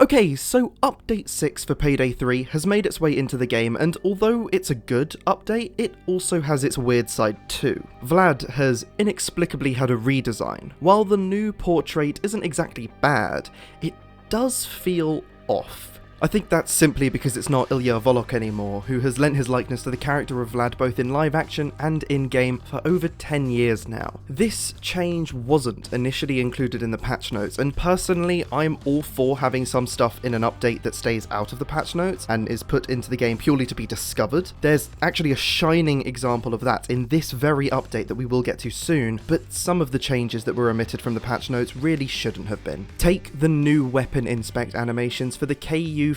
Okay, so Update 6 for Payday 3 has made its way into the game, and although it's a good update, it also has its weird side too. Vlad has inexplicably had a redesign. While the new portrait isn't exactly bad, it does feel off. I think that's simply because it's not Ilya Volok anymore, who has lent his likeness to the character of Vlad both in live action and in-game for over 10 years now. This change wasn't initially included in the patch notes, and personally I'm all for having some stuff in an update that stays out of the patch notes and is put into the game purely to be discovered. There's actually a shining example of that in this very update that we will get to soon, but some of the changes that were omitted from the patch notes really shouldn't have been. Take the new weapon inspect animations for the KU-59,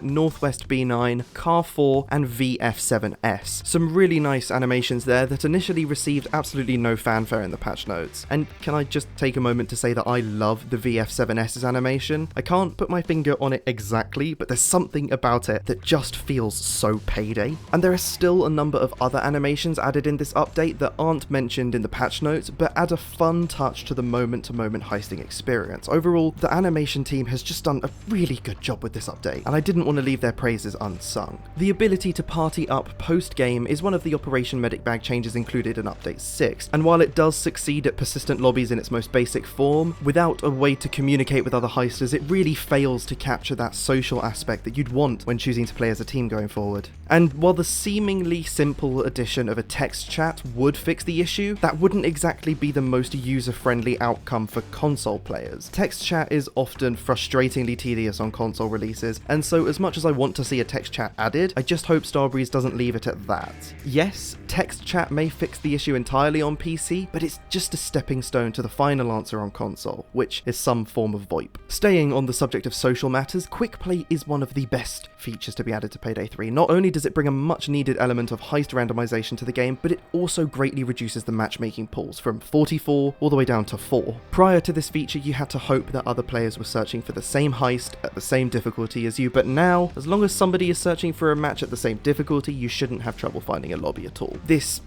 Northwest B9, Car 4 and VF7S. Some really nice animations there that initially received absolutely no fanfare in the patch notes. And can I just take a moment to say that I love the VF7S's animation? I can't put my finger on it exactly, but there's something about it that just feels so Payday. And there are still a number of other animations added in this update that aren't mentioned in the patch notes, but add a fun touch to the moment-to-moment heisting experience. Overall, the animation team has just done a really good job with this update, and I didn't want to leave their praises unsung. The ability to party up post-game is one of the Operation Medic Bag changes included in Update 6, and while it does succeed at persistent lobbies in its most basic form, without a way to communicate with other heisters, it really fails to capture that social aspect that you'd want when choosing to play as a team going forward. And while the seemingly simple addition of a text chat would fix the issue, that wouldn't exactly be the most user-friendly outcome for console players. Text chat is often frustratingly tedious on console releases, and so as much as I want to see a text chat added, I just hope Starbreeze doesn't leave it at that. Yes, text chat may fix the issue entirely on PC, but it's just a stepping stone to the final answer on console, which is some form of VoIP. Staying on the subject of social matters, Quickplay is one of the best features to be added to Payday 3. Not only does it bring a much needed element of heist randomization to the game, but it also greatly reduces the matchmaking pools from 44 all the way down to 4. Prior to this feature, you had to hope that other players were searching for the same heist at the same difficulty as you, but now, as long as somebody is searching for a match at the same difficulty, you shouldn't have trouble finding a lobby at all. This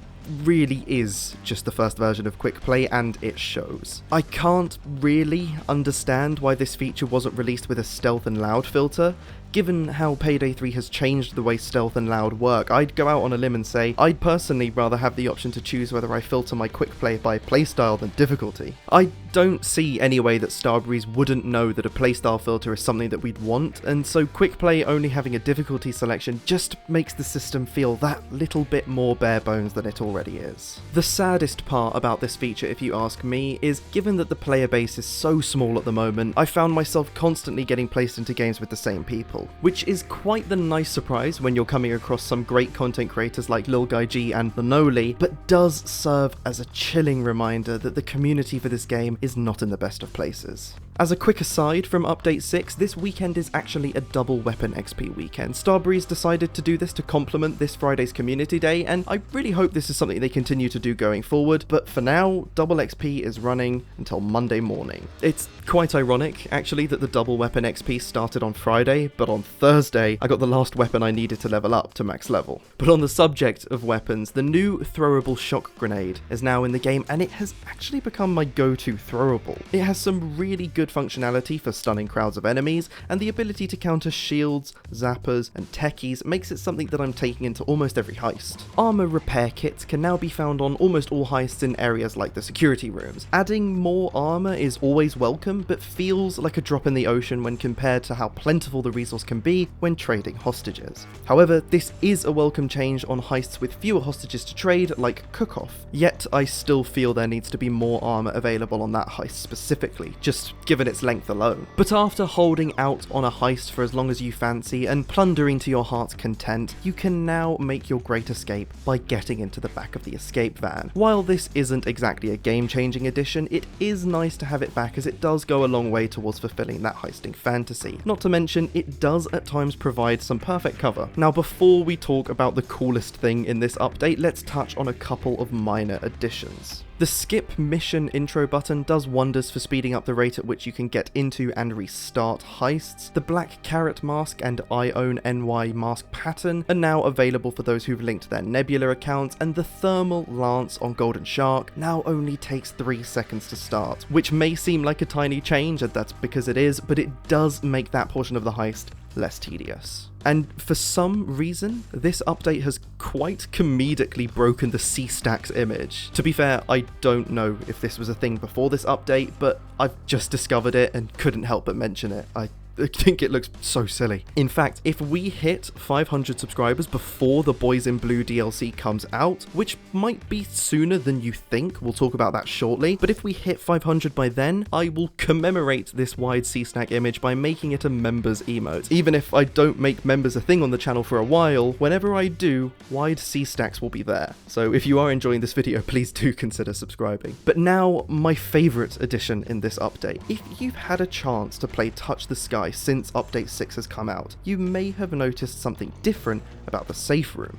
really is just the first version of Quickplay, and it shows. I can't really understand why this feature wasn't released with a stealth and loud filter. Given how Payday 3 has changed the way stealth and loud work, I'd go out on a limb and say I'd personally rather have the option to choose whether I filter my Quickplay by playstyle than difficulty. I don't see any way that Starbreeze wouldn't know that a playstyle filter is something that we'd want, and so Quickplay only having a difficulty selection just makes the system feel that little bit more bare bones than it already is. The saddest part about this feature, if you ask me, is given that the player base is so small at the moment, I found myself constantly getting placed into games with the same people, which is quite the nice surprise when you're coming across some great content creators like Lil Guy G and Lanoli, but does serve as a chilling reminder that the community for this game is not in the best of places. As a quick aside from Update 6, this weekend is actually a double weapon XP weekend. Starbreeze decided to do this to complement this Friday's Community Day, and I really hope this is something they continue to do going forward, but for now, double XP is running until Monday morning. It's quite ironic, actually, that the double weapon XP started on Friday, but on Thursday, I got the last weapon I needed to level up to max level. But on the subject of weapons, the new throwable shock grenade is now in the game, and it has actually become my go-to throwable. It has some really good functionality for stunning crowds of enemies, and the ability to counter shields, zappers, and techies makes it something that I'm taking into almost every heist. Armour repair kits can now be found on almost all heists in areas like the security rooms. Adding more armour is always welcome, but feels like a drop in the ocean when compared to how plentiful the resource can be when trading hostages. However, this is a welcome change on heists with fewer hostages to trade, like Cook-Off. Yet, I still feel there needs to be more armour available on that heist specifically, just given its length alone. But after holding out on a heist for as long as you fancy and plundering to your heart's content, you can now make your great escape by getting into the back of the escape van. While this isn't exactly a game-changing addition, it is nice to have it back as it does go a long way towards fulfilling that heisting fantasy. Not to mention, it does at times provide some perfect cover. Now, before we talk about the coolest thing in this update, let's touch on a couple of minor additions. The The skip mission intro button does wonders for speeding up the rate at which you can get into and restart heists. The black carrot mask and I own NY mask pattern are now available for those who've linked their Nebula accounts, and the thermal lance on Golden Shark now only takes 3 seconds to start, which may seem like a tiny change, and that's because it is, but it does make that portion of the heist less tedious. And for some reason, this update has quite comedically broken the C-Stacks image. To be fair, I don't know if this was a thing before this update, but I've just discovered it and couldn't help but mention it. I think it looks so silly. In fact, if we hit 500 subscribers before the Boys in Blue DLC comes out, which might be sooner than you think, we'll talk about that shortly, but if we hit 500 by then, I will commemorate this wide C-Snack image by making it a members emote. Even if I don't make members a thing on the channel for a while, whenever I do, wide C-Stacks will be there. So if you are enjoying this video, please do consider subscribing. But now, my favourite addition in this update. If you've had a chance to play Touch the Sky since Update 6 has come out, you may have noticed something different about the safe room.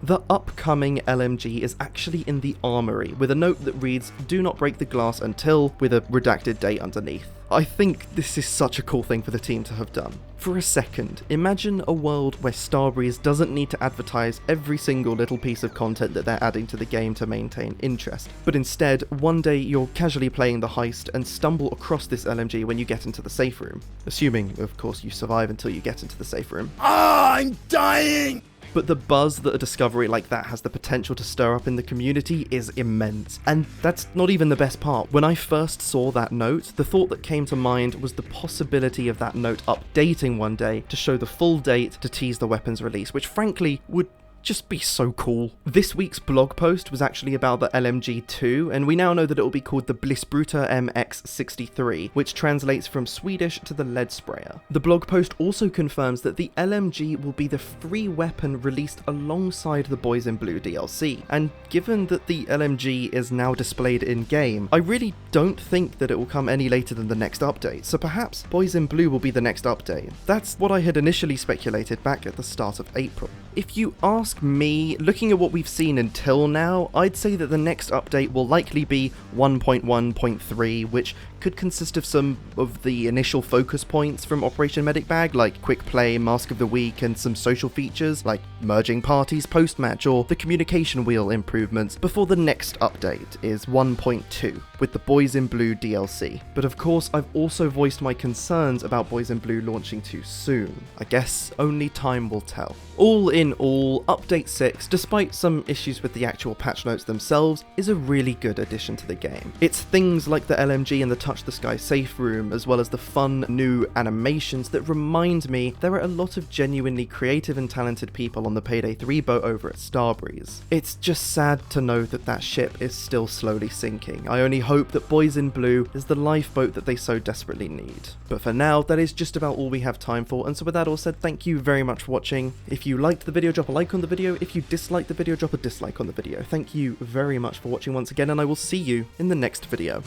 The upcoming LMG is actually in the Armory, with a note that reads, "Do not break the glass until," with a redacted date underneath. I think this is such a cool thing for the team to have done. For a second, imagine a world where Starbreeze doesn't need to advertise every single little piece of content that they're adding to the game to maintain interest, but instead, one day you're casually playing the heist and stumble across this LMG when you get into the safe room. Assuming, of course, you survive until you get into the safe room. I'm dying! But the buzz that a discovery like that has the potential to stir up in the community is immense. And that's not even the best part. When I first saw that note, the thought that came to mind was the possibility of that note updating one day to show the full date to tease the weapon's release, which frankly would just be so cool. This week's blog post was actually about the LMG2, and we now know that it will be called the Blissbruta MX63, which translates from Swedish to the lead sprayer. The blog post also confirms that the LMG will be the free weapon released alongside the Boys in Blue DLC, and given that the LMG is now displayed in-game, I really don't think that it will come any later than the next update, so perhaps Boys in Blue will be the next update. That's what I had initially speculated back at the start of April. If you ask me, looking at what we've seen until now, I'd say that the next update will likely be 1.1.3, which could consist of some of the initial focus points from Operation Medic Bag, like Quickplay, Mask of the Week, and some social features like merging parties post-match or the communication wheel improvements, before the next update is 1.2, with the Boys in Blue DLC. But of course, I've also voiced my concerns about Boys in Blue launching too soon. I guess only time will tell. All in all, Update 6, despite some issues with the actual patch notes themselves, is a really good addition to the game. It's things like the LMG and the Touch the Sky safe room, as well as the fun new animations that remind me there are a lot of genuinely creative and talented people on the Payday 3 boat over at Starbreeze. It's just sad to know that that ship is still slowly sinking. I only hope that Boys in Blue is the lifeboat that they so desperately need. But for now, that is just about all we have time for, and so with that all said, thank you very much for watching. If you liked the video, drop a like on the video. If you disliked the video, drop a dislike on the video. Thank you very much for watching once again, and I will see you in the next video.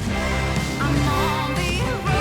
I'm on the